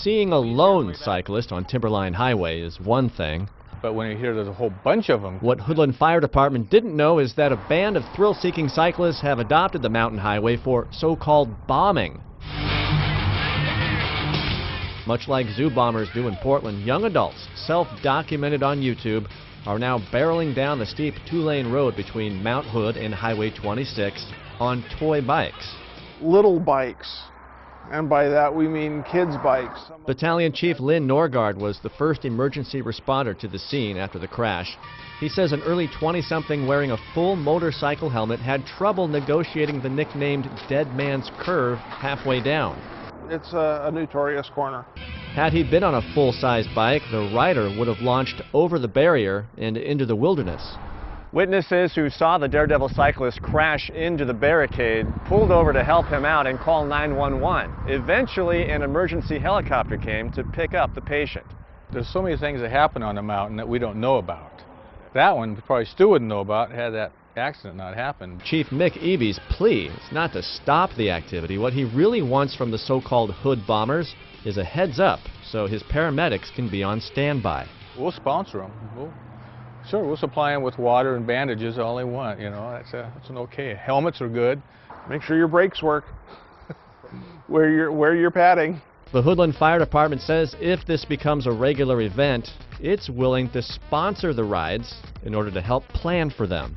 Seeing a lone cyclist on Timberline Highway is one thing. But when you hear there's a whole bunch of them... What Hoodland Fire Department didn't know is that a band of thrill-seeking cyclists have adopted the mountain highway for so-called bombing. Much like Zoobombers do in Portland, young adults, self-documented on YouTube, are now barreling down the steep two-lane road between Mount Hood and Highway 26 on toy bikes. Little bikes. And by that we mean kids' bikes. Battalion Chief Lynn Norgard was the first emergency responder to the scene after the crash. He says an early 20-something wearing a full motorcycle helmet had trouble negotiating the nicknamed Dead Man's Curve halfway down. It's a notorious corner. Had he been on a full-size bike, the rider would have launched over the barrier and into the wilderness. Witnesses who saw the daredevil cyclist crash into the barricade pulled over to help him out and call 911. Eventually, an emergency helicopter came to pick up the patient. There's so many things that happen on the mountain that we don't know about. That one probably Stu wouldn't know about had that accident not happened. Chief Mick Eby's plea is not to stop the activity. What he really wants from the so-called hood bombers is a heads up so his paramedics can be on standby. We'll sponsor them. Sure, we'll supply them with water and bandages all they want, you know, that's an okay. Helmets are good. Make sure your brakes work. Wear your padding. The Hoodland Fire Department says if this becomes a regular event, it's willing to sponsor the rides in order to help plan for them.